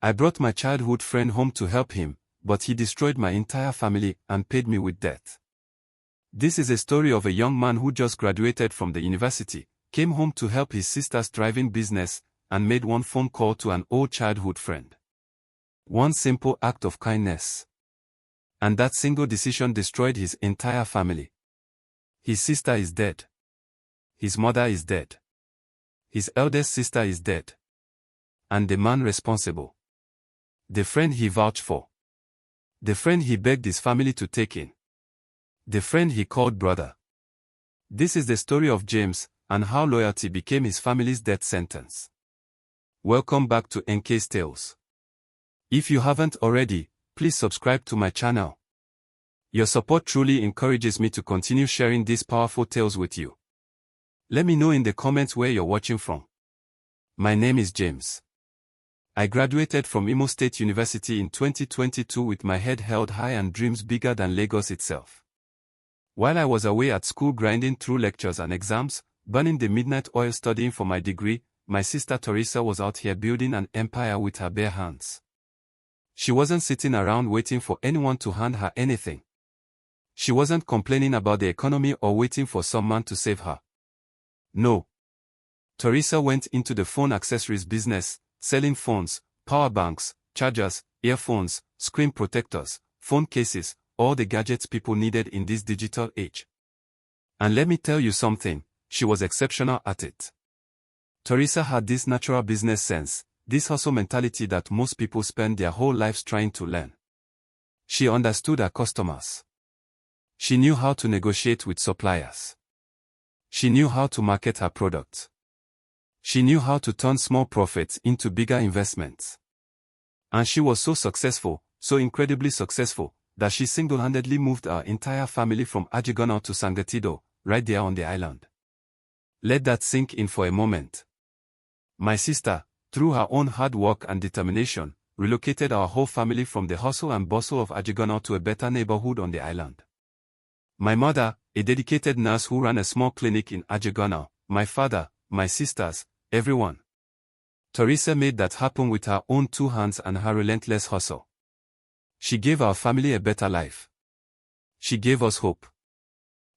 I brought my childhood friend home to help him, but he destroyed my entire family and paid me with debt. This is a story of a young man who just graduated from the university, came home to help his sister's thriving business, and made one phone call to an old childhood friend. One simple act of kindness. And that single decision destroyed his entire family. His sister is dead. His mother is dead. His eldest sister is dead. And the man responsible. The friend he vouched for. The friend he begged his family to take in. The friend he called brother. This is the story of James, and how loyalty became his family's death sentence. Welcome back to NK's Tales. If you haven't already, please subscribe to my channel. Your support truly encourages me to continue sharing these powerful tales with you. Let me know in the comments where you're watching from. My name is James. I graduated from Imo State University in 2022 with my head held high and dreams bigger than Lagos itself. While I was away at school grinding through lectures and exams, burning the midnight oil studying for my degree, my sister Teresa was out here building an empire with her bare hands. She wasn't sitting around waiting for anyone to hand her anything. She wasn't complaining about the economy or waiting for some man to save her. No. Teresa went into the phone accessories business, selling phones, power banks, chargers, earphones, screen protectors, phone cases, all the gadgets people needed in this digital age. And let me tell you something, she was exceptional at it. Teresa had this natural business sense, this hustle mentality that most people spend their whole lives trying to learn. She understood her customers. She knew how to negotiate with suppliers. She knew how to market her products. She knew how to turn small profits into bigger investments. And she was so successful, so incredibly successful, that she single-handedly moved our entire family from Ajigono to Sangatido, right there on the island. Let that sink in for a moment. My sister, through her own hard work and determination, relocated our whole family from the hustle and bustle of Ajigono to a better neighborhood on the island. My mother, a dedicated nurse who ran a small clinic in Ajigono, my father, my sisters, everyone. Teresa made that happen with her own two hands and her relentless hustle. She gave our family a better life. She gave us hope.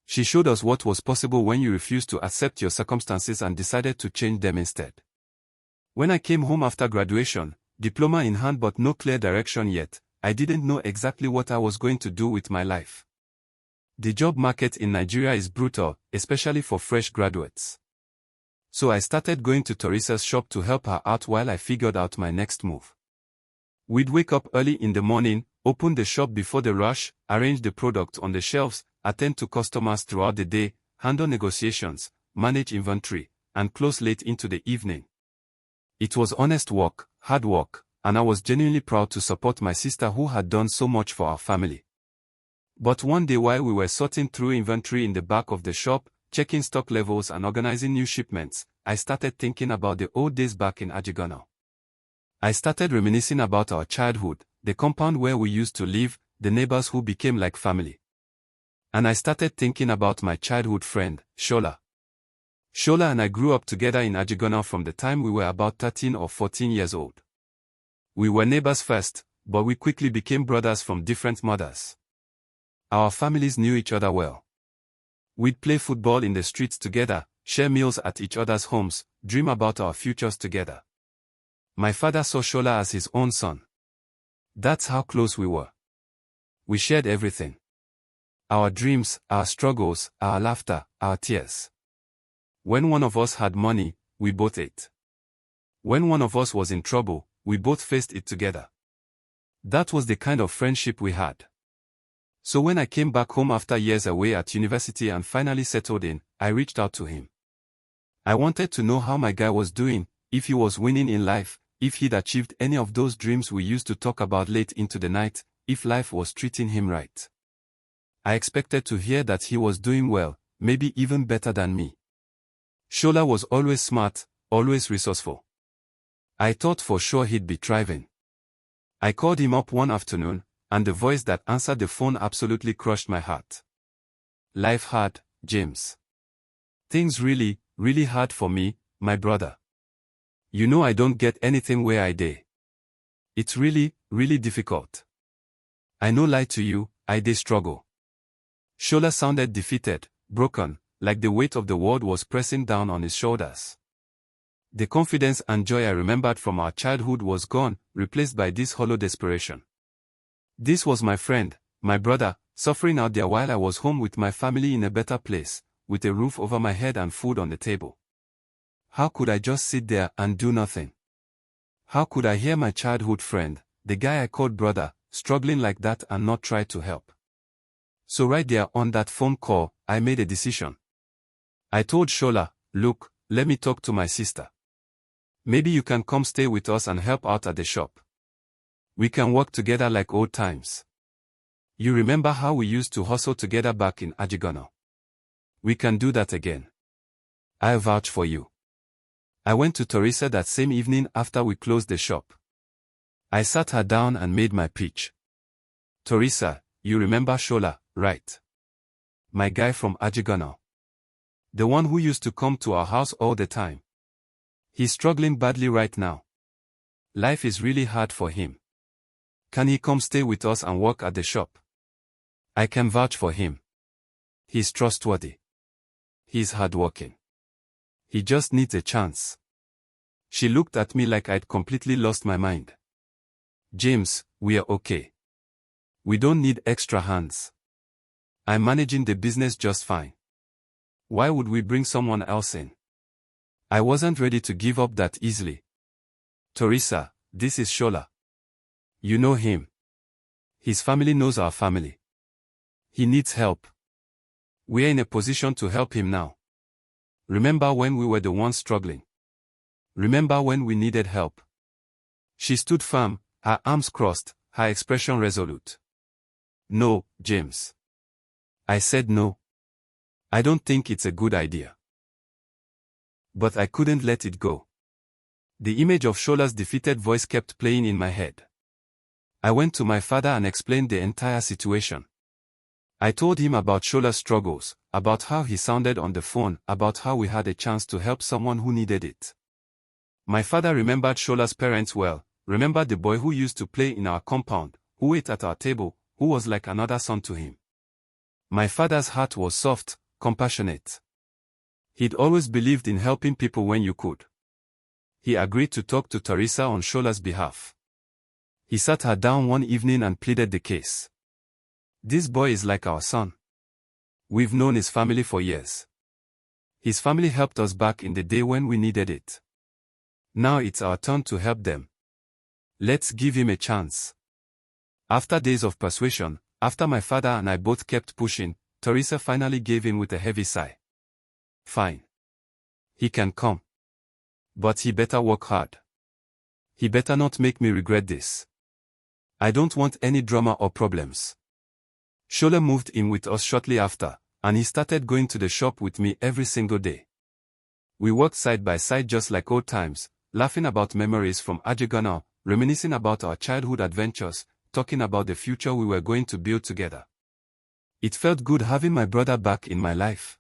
She showed us what was possible when you refused to accept your circumstances and decided to change them instead. When I came home after graduation, diploma in hand but no clear direction yet, I didn't know exactly what I was going to do with my life. The job market in Nigeria is brutal, especially for fresh graduates. So I started going to Teresa's shop to help her out while I figured out my next move. We'd wake up early in the morning, open the shop before the rush, arrange the product on the shelves, attend to customers throughout the day, handle negotiations, manage inventory, and close late into the evening. It was honest work, hard work, and I was genuinely proud to support my sister who had done so much for our family. But one day while we were sorting through inventory in the back of the shop, checking stock levels and organizing new shipments, I started thinking about the old days back in Ajigono. I started reminiscing about our childhood, the compound where we used to live, the neighbors who became like family. And I started thinking about my childhood friend, Shola. Shola and I grew up together in Ajigono from the time we were about 13 or 14 years old. We were neighbors first, but we quickly became brothers from different mothers. Our families knew each other well. We'd play football in the streets together, share meals at each other's homes, dream about our futures together. My father saw Shola as his own son. That's how close we were. We shared everything. Our dreams, our struggles, our laughter, our tears. When one of us had money, we both ate. When one of us was in trouble, we both faced it together. That was the kind of friendship we had. So when I came back home after years away at university and finally settled in, I reached out to him. I wanted to know how my guy was doing, if he was winning in life, if he'd achieved any of those dreams we used to talk about late into the night, if life was treating him right. I expected to hear that he was doing well, maybe even better than me. Shola was always smart, always resourceful. I thought for sure he'd be thriving. I called him up one afternoon, and the voice that answered the phone absolutely crushed my heart. Life hard, James. Things really, really hard for me, my brother. You know I don't get anything where I dey. It's really, really difficult. I no lie to you, I dey struggle. Shola sounded defeated, broken, like the weight of the world was pressing down on his shoulders. The confidence and joy I remembered from our childhood was gone, replaced by this hollow desperation. This was my friend, my brother, suffering out there while I was home with my family in a better place, with a roof over my head and food on the table. How could I just sit there and do nothing? How could I hear my childhood friend, the guy I called brother, struggling like that and not try to help? So right there on that phone call, I made a decision. I told Shola, look, let me talk to my sister. Maybe you can come stay with us and help out at the shop. We can work together like old times. You remember how we used to hustle together back in Ajigono? We can do that again. I vouch for you. I went to Teresa that same evening after we closed the shop. I sat her down and made my pitch. Teresa, you remember Shola, right? My guy from Ajigono. The one who used to come to our house all the time. He's struggling badly right now. Life is really hard for him. Can he come stay with us and work at the shop? I can vouch for him. He's trustworthy. He's hardworking. He just needs a chance. She looked at me like I'd completely lost my mind. James, we are okay. We don't need extra hands. I'm managing the business just fine. Why would we bring someone else in? I wasn't ready to give up that easily. Teresa, this is Shola. You know him. His family knows our family. He needs help. We're in a position to help him now. Remember when we were the ones struggling? Remember when we needed help? She stood firm, her arms crossed, her expression resolute. No, James. I said no. I don't think it's a good idea. But I couldn't let it go. The image of Shola's defeated voice kept playing in my head. I went to my father and explained the entire situation. I told him about Shola's struggles, about how he sounded on the phone, about how we had a chance to help someone who needed it. My father remembered Shola's parents well, remembered the boy who used to play in our compound, who ate at our table, who was like another son to him. My father's heart was soft, compassionate. He'd always believed in helping people when you could. He agreed to talk to Teresa on Shola's behalf. He sat her down one evening and pleaded the case. This boy is like our son. We've known his family for years. His family helped us back in the day when we needed it. Now it's our turn to help them. Let's give him a chance. After days of persuasion, after my father and I both kept pushing, Teresa finally gave in with a heavy sigh. Fine. He can come. But he better work hard. He better not make me regret this. I don't want any drama or problems. Shola moved in with us shortly after, and he started going to the shop with me every single day. We worked side by side just like old times, laughing about memories from Ajigono, reminiscing about our childhood adventures, talking about the future we were going to build together. It felt good having my brother back in my life.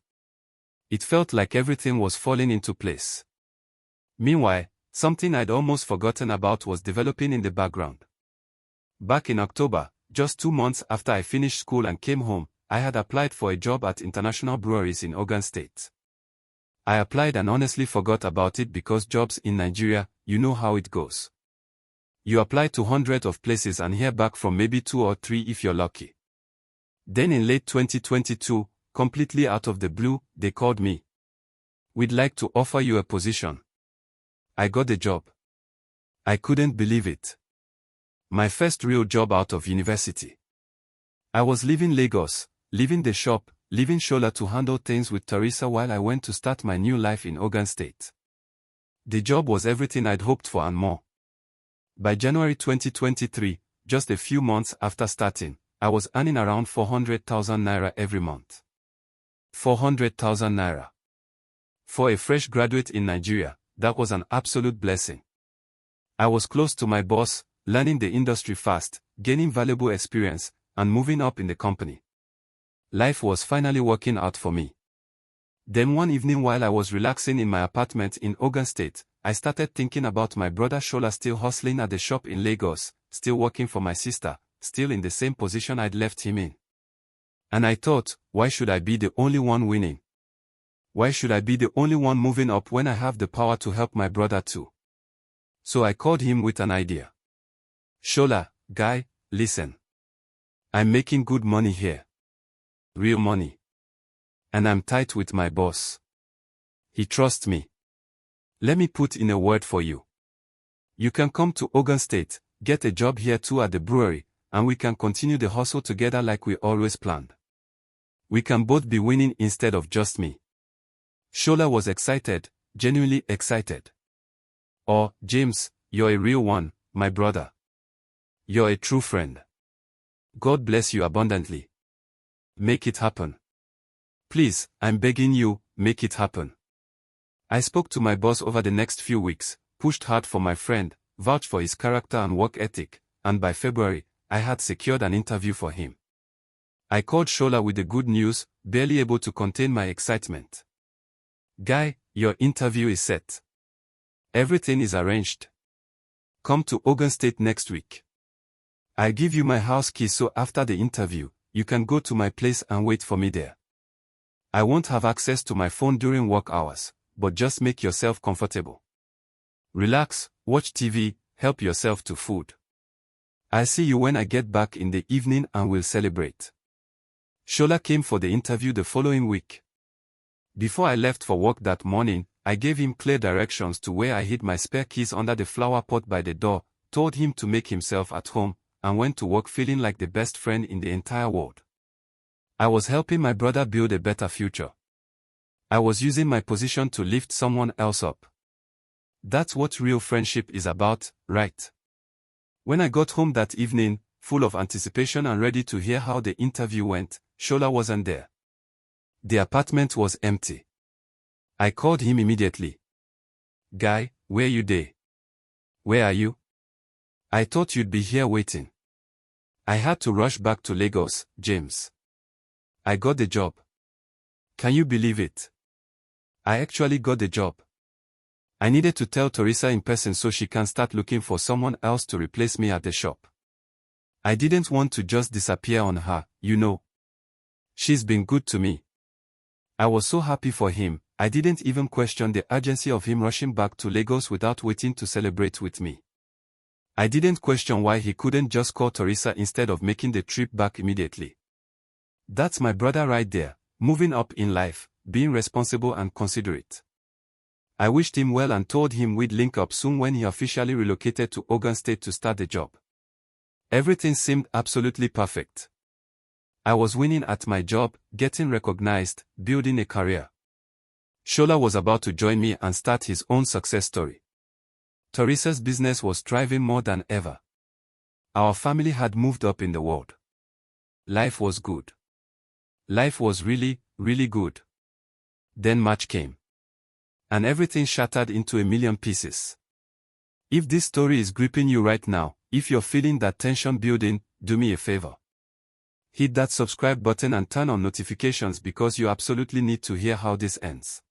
It felt like everything was falling into place. Meanwhile, something I'd almost forgotten about was developing in the background. Back in October, just 2 months after I finished school and came home, I had applied for a job at international breweries in Ogun State. I applied and honestly forgot about it because jobs in Nigeria, you know how it goes. You apply to hundreds of places and hear back from maybe 2 or 3 if you're lucky. Then in late 2022, completely out of the blue, they called me. We'd like to offer you a position. I got the job. I couldn't believe it. My first real job out of university. I was leaving Lagos, leaving the shop, leaving Shola to handle things with Teresa while I went to start my new life in Ogun State. The job was everything I'd hoped for and more. By January 2023, just a few months after starting, I was earning around 400,000 naira every month. 400,000 naira. For a fresh graduate in Nigeria, that was an absolute blessing. I was close to my boss, learning the industry fast, gaining valuable experience, and moving up in the company. Life was finally working out for me. Then one evening while I was relaxing in my apartment in Ogun State, I started thinking about my brother Shola still hustling at the shop in Lagos, still working for my sister, still in the same position I'd left him in. And I thought, why should I be the only one winning? Why should I be the only one moving up when I have the power to help my brother too? So I called him with an idea. Shola, guy, listen. I'm making good money here. Real money. And I'm tight with my boss. He trusts me. Let me put in a word for you. You can come to Ogun State, get a job here too at the brewery, and we can continue the hustle together like we always planned. We can both be winning instead of just me. Shola was excited, genuinely excited. Oh, James, you're a real one, my brother. You're a true friend. God bless you abundantly. Make it happen. Please, I'm begging you, make it happen. I spoke to my boss over the next few weeks, pushed hard for my friend, vouched for his character and work ethic, and by February, I had secured an interview for him. I called Shola with the good news, barely able to contain my excitement. Guy, your interview is set. Everything is arranged. Come to Ogun State next week. I'll give you my house keys so after the interview, you can go to my place and wait for me there. I won't have access to my phone during work hours, but just make yourself comfortable. Relax, watch TV, help yourself to food. I'll see you when I get back in the evening and we'll celebrate. Shola came for the interview the following week. Before I left for work that morning, I gave him clear directions to where I hid my spare keys under the flower pot by the door, told him to make himself at home, and went to work feeling like the best friend in the entire world. I was helping my brother build a better future. I was using my position to lift someone else up. That's what real friendship is about, right? When I got home that evening, full of anticipation and ready to hear how the interview went, Shola wasn't there. The apartment was empty. I called him immediately. Guy, where you dey? Where are you? I thought you'd be here waiting. I had to rush back to Lagos, James. I got the job. Can you believe it? I actually got the job. I needed to tell Teresa in person so she can start looking for someone else to replace me at the shop. I didn't want to just disappear on her, you know. She's been good to me. I was so happy for him, I didn't even question the urgency of him rushing back to Lagos without waiting to celebrate with me. I didn't question why he couldn't just call Teresa instead of making the trip back immediately. That's my brother right there, moving up in life, being responsible and considerate. I wished him well and told him we'd link up soon when he officially relocated to Ogun State to start the job. Everything seemed absolutely perfect. I was winning at my job, getting recognized, building a career. Shola was about to join me and start his own success story. Teresa's business was thriving more than ever. Our family had moved up in the world. Life was good. Life was really, really good. Then March came. And everything shattered into a million pieces. If this story is gripping you right now, if you're feeling that tension building, do me a favor. Hit that subscribe button and turn on notifications because you absolutely need to hear how this ends.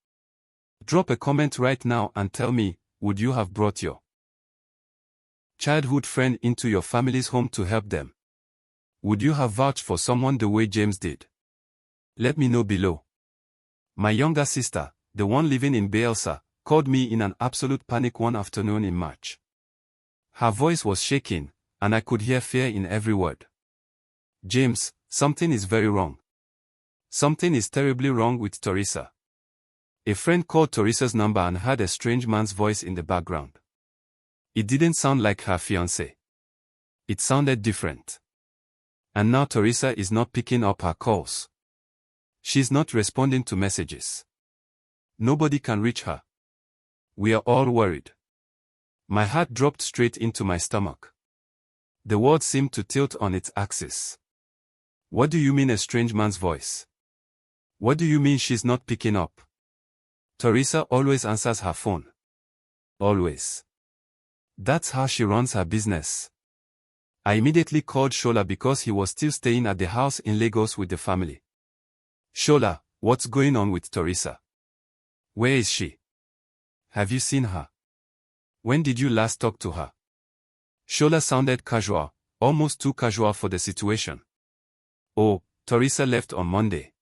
Drop a comment right now and tell me, would you have brought your childhood friend into your family's home to help them? Would you have vouched for someone the way James did? Let me know below. My younger sister, the one living in Bielsa, called me in an absolute panic one afternoon in March. Her voice was shaking, and I could hear fear in every word. James, something is very wrong. Something is terribly wrong with Teresa. A friend called Teresa's number and heard a strange man's voice in the background. It didn't sound like her fiancé. It sounded different. And now Teresa is not picking up her calls. She's not responding to messages. Nobody can reach her. We are all worried. My heart dropped straight into my stomach. The world seemed to tilt on its axis. What do you mean a strange man's voice? What do you mean she's not picking up? Teresa always answers her phone. Always. That's how she runs her business. I immediately called Shola because he was still staying at the house in Lagos with the family. Shola, what's going on with Teresa? Where is she? Have you seen her? When did you last talk to her? Shola sounded casual, almost too casual for the situation. Oh, Teresa left on Monday.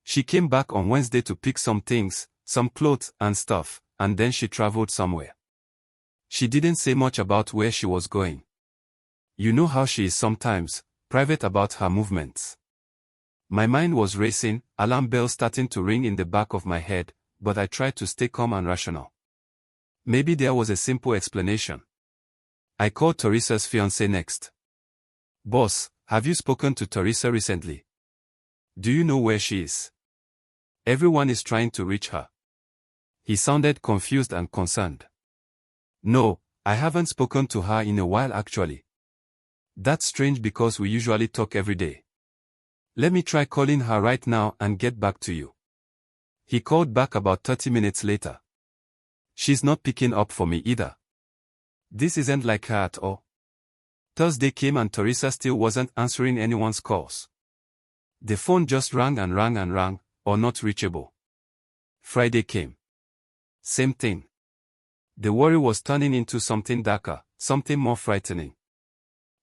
She came back on Wednesday to pick some things, some clothes and stuff, and then she traveled somewhere. She didn't say much about where she was going. You know how she is sometimes, private about her movements. My mind was racing, alarm bells starting to ring in the back of my head, but I tried to stay calm and rational. Maybe there was a simple explanation. I called Teresa's fiancé next. Boss, have you spoken to Teresa recently? Do you know where she is? Everyone is trying to reach her. He sounded confused and concerned. No, I haven't spoken to her in a while actually. That's strange because we usually talk every day. Let me try calling her right now and get back to you. He called back about 30 minutes later. She's not picking up for me either. This isn't like her at all. Thursday came and Teresa still wasn't answering anyone's calls. The phone just rang and rang and rang, or not reachable. Friday came. Same thing. The worry was turning into something darker, something more frightening.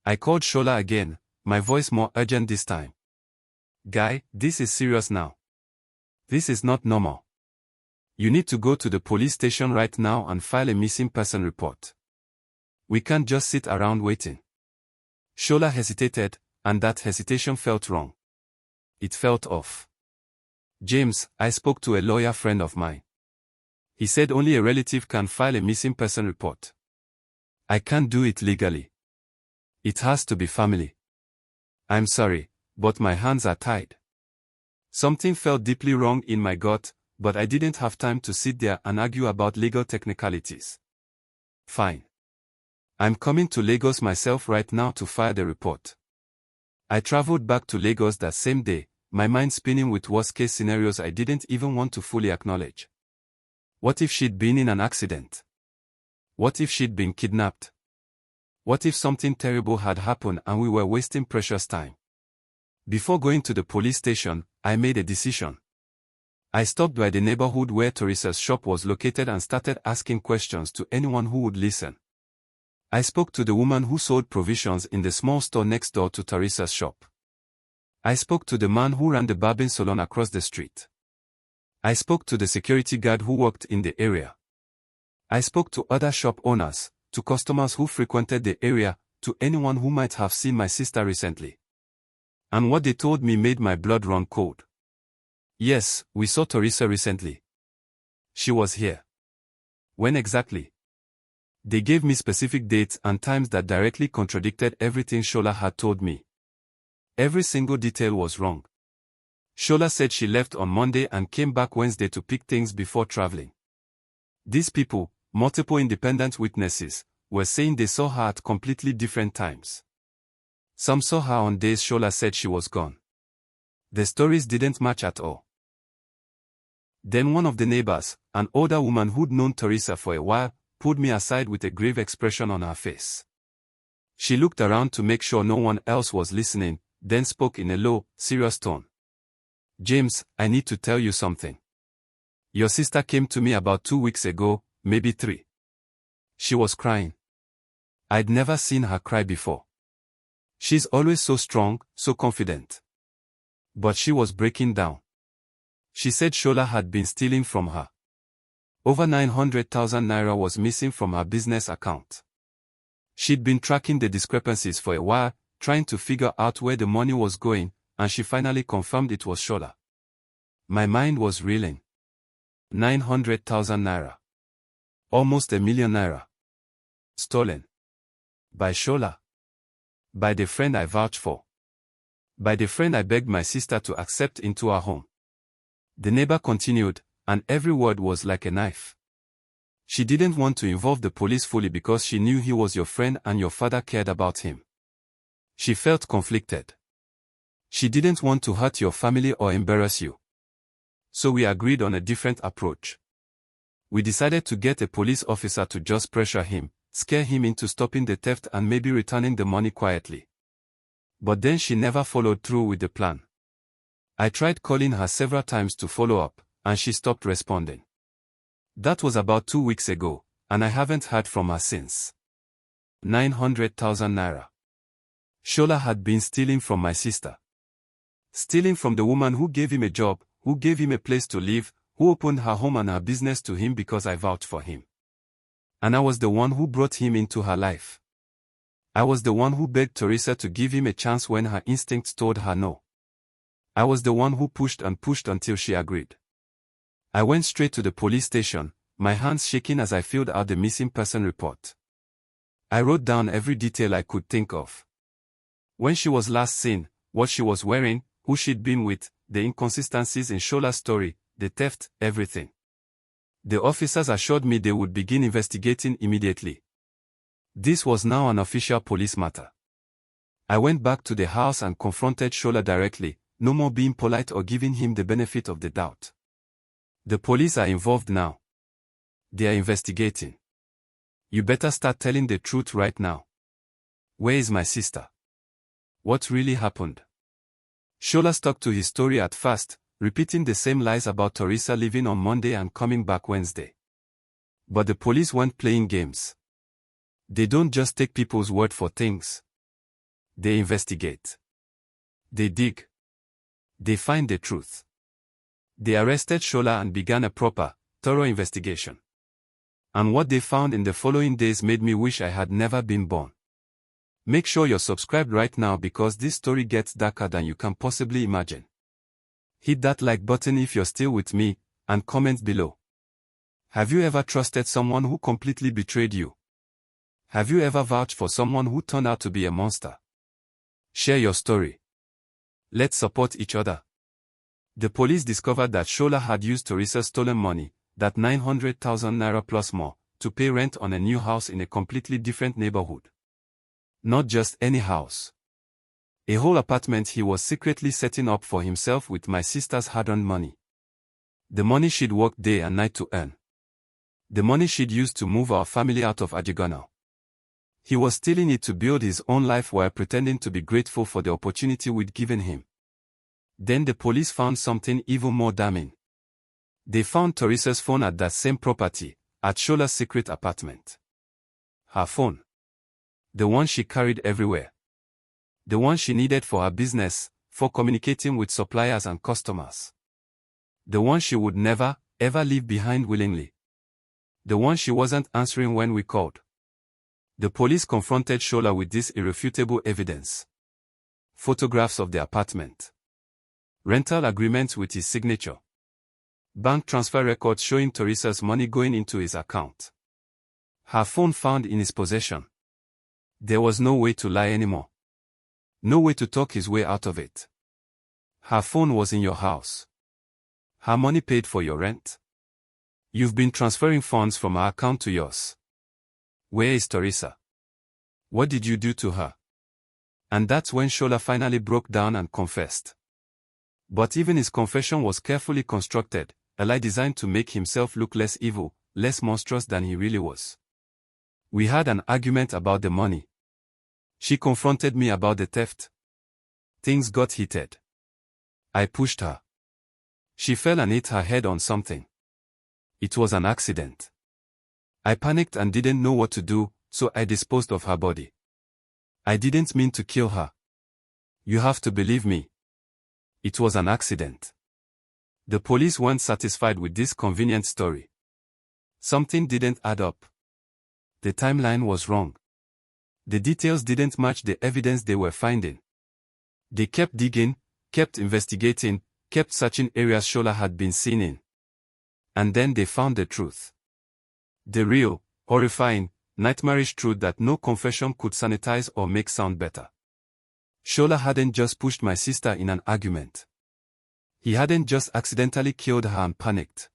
I called Shola again, my voice more urgent this time. Guy, this is serious now. This is not normal. You need to go to the police station right now and file a missing person report. We can't just sit around waiting. Shola hesitated, and that hesitation felt wrong. It felt off. James, I spoke to a lawyer friend of mine. He said only a relative can file a missing person report. I can't do it legally. It has to be family. I'm sorry, but my hands are tied. Something felt deeply wrong in my gut, but I didn't have time to sit there and argue about legal technicalities. Fine. I'm coming to Lagos myself right now to file the report. I traveled back to Lagos that same day, my mind spinning with worst-case scenarios I didn't even want to fully acknowledge. What if she'd been in an accident? What if she'd been kidnapped? What if something terrible had happened and we were wasting precious time? Before going to the police station, I made a decision. I stopped by the neighborhood where Teresa's shop was located and started asking questions to anyone who would listen. I spoke to the woman who sold provisions in the small store next door to Teresa's shop. I spoke to the man who ran the barbing salon across the street. I spoke to the security guard who worked in the area. I spoke to other shop owners, to customers who frequented the area, to anyone who might have seen my sister recently. And what they told me made my blood run cold. Yes, we saw Teresa recently. She was here. When exactly? They gave me specific dates and times that directly contradicted everything Shola had told me. Every single detail was wrong. Shola said she left on Monday and came back Wednesday to pick things before traveling. These people, multiple independent witnesses, were saying they saw her at completely different times. Some saw her on days Shola said she was gone. The stories didn't match at all. Then one of the neighbors, an older woman who'd known Teresa for a while, pulled me aside with a grave expression on her face. She looked around to make sure no one else was listening, then spoke in a low, serious tone. James, I need to tell you something. Your sister came to me about 2 weeks ago, maybe 3. She was crying. I'd never seen her cry before. She's always so strong, so confident. But she was breaking down. She said Shola had been stealing from her. Over 900,000 naira was missing from her business account. She'd been tracking the discrepancies for a while, trying to figure out where the money was going, and she finally confirmed it was Shola. My mind was reeling. 900,000 naira. Almost 1 million naira. Stolen. By Shola. By the friend I vouched for. By the friend I begged my sister to accept into our home. The neighbor continued, and every word was like a knife. She didn't want to involve the police fully because she knew he was your friend and your father cared about him. She felt conflicted. She didn't want to hurt your family or embarrass you. So we agreed on a different approach. We decided to get a police officer to just pressure him, scare him into stopping the theft and maybe returning the money quietly. But then she never followed through with the plan. I tried calling her several times to follow up, and she stopped responding. That was about 2 weeks ago, and I haven't heard from her since. 900,000 naira. Shola had been stealing from my sister. Stealing from the woman who gave him a job, who gave him a place to live, who opened her home and her business to him because I vouched for him. And I was the one who brought him into her life. I was the one who begged Teresa to give him a chance when her instincts told her no. I was the one who pushed and pushed until she agreed. I went straight to the police station, my hands shaking as I filled out the missing person report. I wrote down every detail I could think of. When she was last seen, what she was wearing, who she'd been with, the inconsistencies in Shola's story, the theft, everything. The officers assured me they would begin investigating immediately. This was now an official police matter. I went back to the house and confronted Shola directly, no more being polite or giving him the benefit of the doubt. The police are involved now. They are investigating. You better start telling the truth right now. Where is my sister? What really happened? Shola stuck to his story at first, repeating the same lies about Teresa leaving on Monday and coming back Wednesday. But the police weren't playing games. They don't just take people's word for things. They investigate. They dig. They find the truth. They arrested Shola and began a proper, thorough investigation. And what they found in the following days made me wish I had never been born. Make sure you're subscribed right now because this story gets darker than you can possibly imagine. Hit that like button if you're still with me, and comment below. Have you ever trusted someone who completely betrayed you? Have you ever vouched for someone who turned out to be a monster? Share your story. Let's support each other. The police discovered that Shola had used Teresa's stolen money, that 900,000 naira plus more, to pay rent on a new house in a completely different neighborhood. Not just any house. A whole apartment he was secretly setting up for himself with my sister's hard-earned money. The money she'd worked day and night to earn. The money she'd used to move our family out of Ajigonal. He was stealing it to build his own life while pretending to be grateful for the opportunity we'd given him. Then the police found something even more damning. They found Teresa's phone at that same property, at Shola's secret apartment. Her phone. The one she carried everywhere. The one she needed for her business, for communicating with suppliers and customers. The one she would never, ever leave behind willingly. The one she wasn't answering when we called. The police confronted Shola with this irrefutable evidence. Photographs of the apartment. Rental agreements with his signature. Bank transfer records showing Teresa's money going into his account. Her phone found in his possession. There was no way to lie anymore. No way to talk his way out of it. Her phone was in your house. Her money paid for your rent. You've been transferring funds from her account to yours. Where is Teresa? What did you do to her? And that's when Shola finally broke down and confessed. But even his confession was carefully constructed, a lie designed to make himself look less evil, less monstrous than he really was. We had an argument about the money. She confronted me about the theft. Things got heated. I pushed her. She fell and hit her head on something. It was an accident. I panicked and didn't know what to do, so I disposed of her body. I didn't mean to kill her. You have to believe me. It was an accident. The police weren't satisfied with this convenient story. Something didn't add up. The timeline was wrong. The details didn't match the evidence they were finding. They kept digging, kept investigating, kept searching areas Shola had been seen in. And then they found the truth. The real, horrifying, nightmarish truth that no confession could sanitize or make sound better. Shola hadn't just pushed my sister in an argument. He hadn't just accidentally killed her and panicked.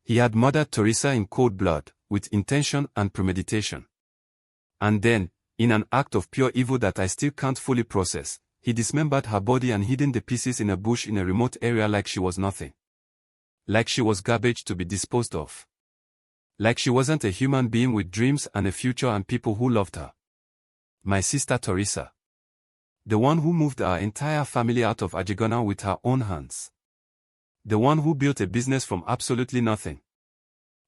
He had murdered Teresa in cold blood, with intention and premeditation. And then, in an act of pure evil that I still can't fully process, he dismembered her body and hidden the pieces in a bush in a remote area like she was nothing. Like she was garbage to be disposed of. Like she wasn't a human being with dreams and a future and people who loved her. My sister Teresa. The one who moved our entire family out of Ajigonal with her own hands. The one who built a business from absolutely nothing.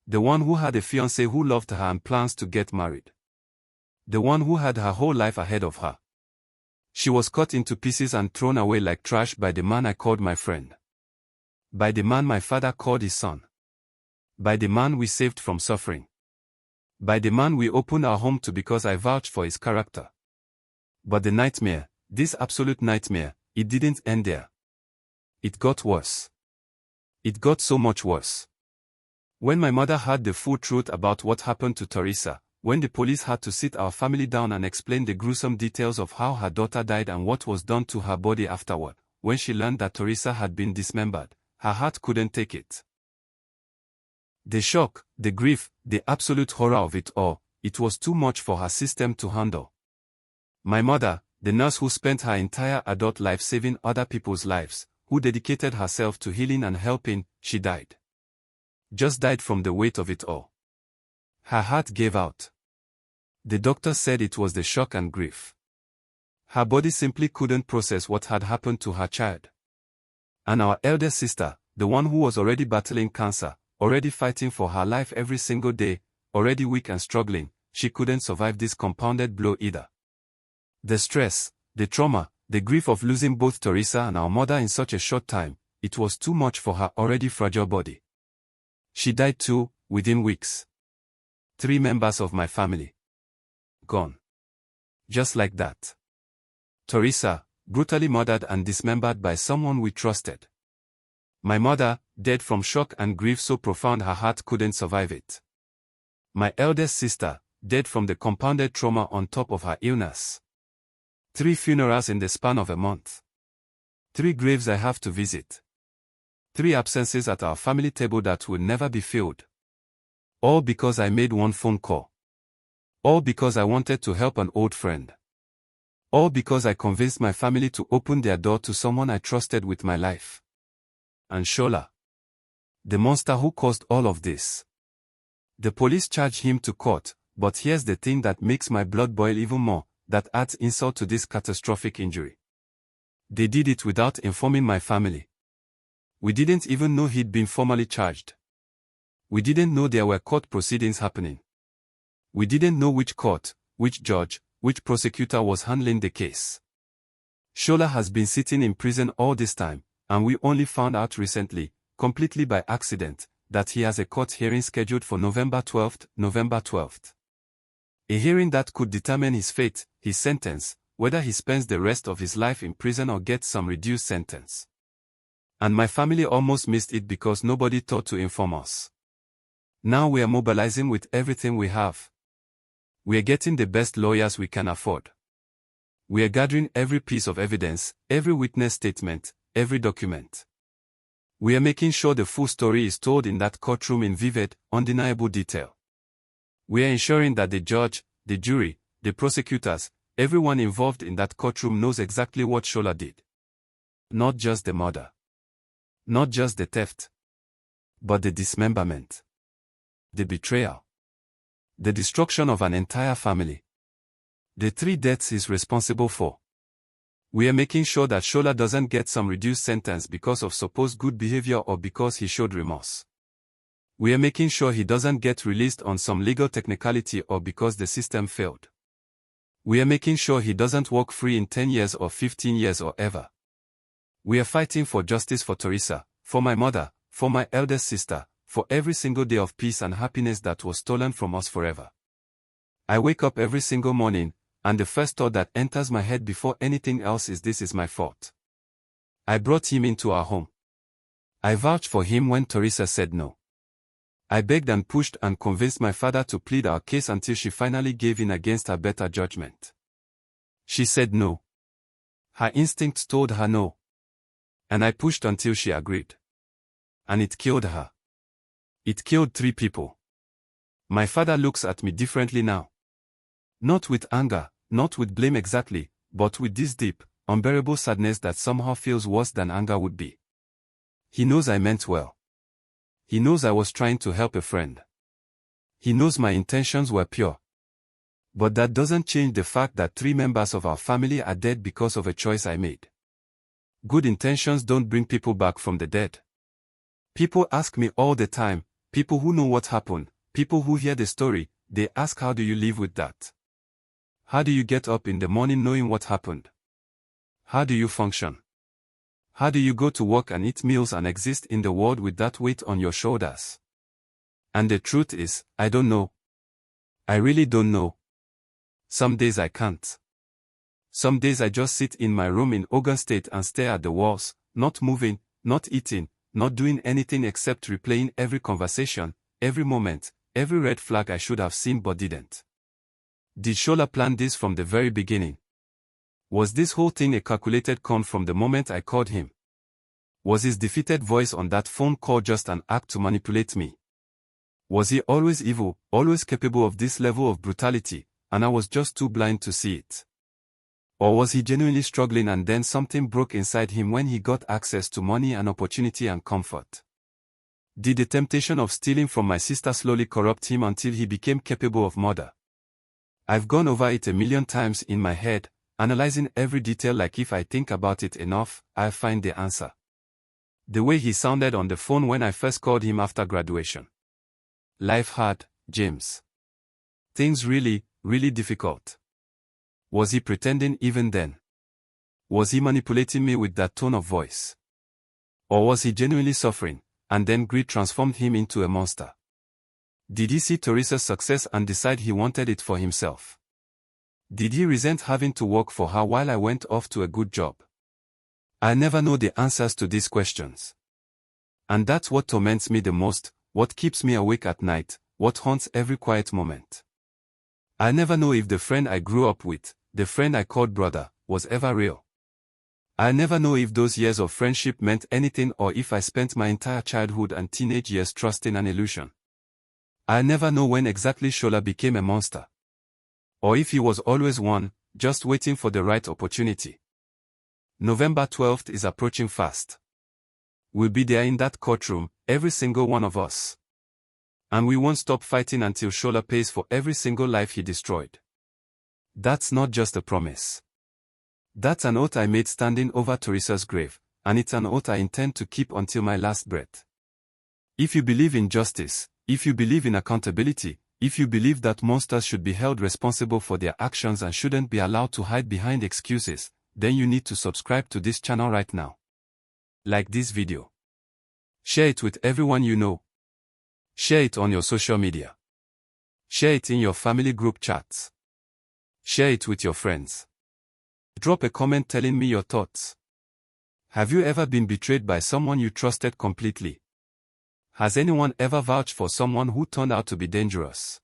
The one who had a fiancé who loved her and plans to get married. The one who had her whole life ahead of her. She was cut into pieces and thrown away like trash by the man I called my friend. By the man my father called his son. By the man we saved from suffering. By the man we opened our home to because I vouched for his character. But the nightmare, this absolute nightmare, it didn't end there. It got worse. It got so much worse. When my mother heard the full truth about what happened to Teresa, when the police had to sit our family down and explain the gruesome details of how her daughter died and what was done to her body afterward, when she learned that Teresa had been dismembered, her heart couldn't take it. The shock, the grief, the absolute horror of it all, it was too much for her system to handle. My mother, the nurse who spent her entire adult life saving other people's lives, who dedicated herself to healing and helping, she died. Just died from the weight of it all. Her heart gave out. The doctor said it was the shock and grief. Her body simply couldn't process what had happened to her child. And our eldest sister, the one who was already battling cancer, already fighting for her life every single day, already weak and struggling, she couldn't survive this compounded blow either. The stress, the trauma, the grief of losing both Teresa and our mother in such a short time, it was too much for her already fragile body. She died too, within weeks. 3 members of my family. Gone. Just like that. Teresa, brutally murdered and dismembered by someone we trusted. My mother, dead from shock and grief so profound her heart couldn't survive it. My eldest sister, dead from the compounded trauma on top of her illness. 3 funerals in the span of a month. 3 graves I have to visit. 3 absences at our family table that will never be filled. All because I made one phone call. All because I wanted to help an old friend. All because I convinced my family to open their door to someone I trusted with my life. And Shola. The monster who caused all of this. The police charged him to court, but here's the thing that makes my blood boil even more, that adds insult to this catastrophic injury. They did it without informing my family. We didn't even know he'd been formally charged. We didn't know there were court proceedings happening. We didn't know which court, which judge, which prosecutor was handling the case. Shola has been sitting in prison all this time, and we only found out recently, completely by accident, that he has a court hearing scheduled for November 12th. A hearing that could determine his fate, his sentence, whether he spends the rest of his life in prison or gets some reduced sentence. And my family almost missed it because nobody thought to inform us. Now we are mobilizing with everything we have. We are getting the best lawyers we can afford. We are gathering every piece of evidence, every witness statement, every document. We are making sure the full story is told in that courtroom in vivid, undeniable detail. We are ensuring that the judge, the jury, the prosecutors, everyone involved in that courtroom knows exactly what Shola did. Not just the murder. Not just the theft. But the dismemberment. The betrayal. The destruction of an entire family. The 3 deaths he's responsible for. We are making sure that Shola doesn't get some reduced sentence because of supposed good behavior or because he showed remorse. We are making sure he doesn't get released on some legal technicality or because the system failed. We are making sure he doesn't walk free in 10 years or 15 years or ever. We are fighting for justice for Teresa, for my mother, for my eldest sister, for every single day of peace and happiness that was stolen from us forever. I wake up every single morning, and the first thought that enters my head before anything else is this is my fault. I brought him into our home. I vouched for him when Teresa said no. I begged and pushed and convinced my father to plead our case until she finally gave in against her better judgment. She said no. Her instincts told her no. And I pushed until she agreed. And it killed her. It killed 3 people. My father looks at me differently now. Not with anger, not with blame exactly, but with this deep, unbearable sadness that somehow feels worse than anger would be. He knows I meant well. He knows I was trying to help a friend. He knows my intentions were pure. But that doesn't change the fact that 3 members of our family are dead because of a choice I made. Good intentions don't bring people back from the dead. People ask me all the time, People who know what happened, people who hear the story, they ask, how do you live with that? How do you get up in the morning knowing what happened? How do you function? How do you go to work and eat meals and exist in the world with that weight on your shoulders? And the truth is, I don't know. I really don't know. Some days I can't. Some days I just sit in my room in Ogun State and stare at the walls, not moving, not eating, not doing anything except replaying every conversation, every moment, every red flag I should have seen but didn't. Did Shola plan this from the very beginning? Was this whole thing a calculated con from the moment I called him? Was his defeated voice on that phone call just an act to manipulate me? Was he always evil, always capable of this level of brutality, and I was just too blind to see it? Or was he genuinely struggling and then something broke inside him when he got access to money and opportunity and comfort? Did the temptation of stealing from my sister slowly corrupt him until he became capable of murder? I've gone over it a million times in my head, analyzing every detail like if I think about it enough, I'll find the answer. The way he sounded on the phone when I first called him after graduation. Life hard, James. Things really, really difficult. Was he pretending even then? Was he manipulating me with that tone of voice? Or was he genuinely suffering, and then greed transformed him into a monster? Did he see Teresa's success and decide he wanted it for himself? Did he resent having to work for her while I went off to a good job? I never know the answers to these questions. And that's what torments me the most, what keeps me awake at night, what haunts every quiet moment. I never know if the friend I grew up with, the friend I called brother, was ever real. I never know if those years of friendship meant anything or if I spent my entire childhood and teenage years trusting an illusion. I never know when exactly Shola became a monster. Or if he was always one, just waiting for the right opportunity. November 12th is approaching fast. We'll be there in that courtroom, every single one of us. And we won't stop fighting until Shola pays for every single life he destroyed. That's not just a promise. That's an oath I made standing over Teresa's grave, and it's an oath I intend to keep until my last breath. If you believe in justice, if you believe in accountability, if you believe that monsters should be held responsible for their actions and shouldn't be allowed to hide behind excuses, then you need to subscribe to this channel right now. Like this video. Share it with everyone you know. Share it on your social media. Share it in your family group chats. Share it with your friends. Drop a comment telling me your thoughts. Have you ever been betrayed by someone you trusted completely? Has anyone ever vouched for someone who turned out to be dangerous?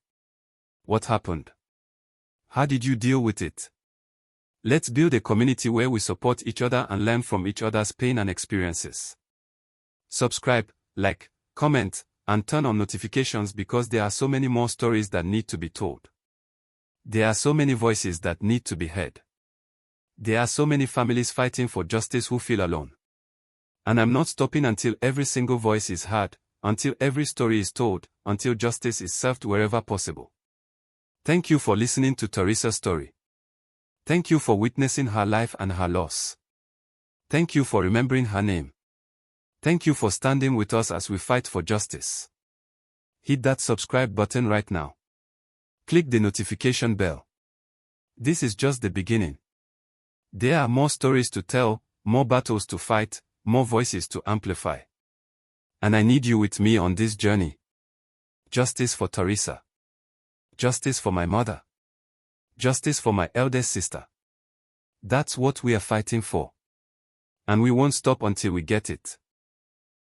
What happened? How did you deal with it? Let's build a community where we support each other and learn from each other's pain and experiences. Subscribe, like, comment, and turn on notifications because there are so many more stories that need to be told. There are so many voices that need to be heard. There are so many families fighting for justice who feel alone. And I'm not stopping until every single voice is heard, until every story is told, until justice is served wherever possible. Thank you for listening to Teresa's story. Thank you for witnessing her life and her loss. Thank you for remembering her name. Thank you for standing with us as we fight for justice. Hit that subscribe button right now. Click the notification bell. This is just the beginning. There are more stories to tell, more battles to fight, more voices to amplify. And I need you with me on this journey. Justice for Teresa. Justice for my mother. Justice for my eldest sister. That's what we are fighting for. And we won't stop until we get it.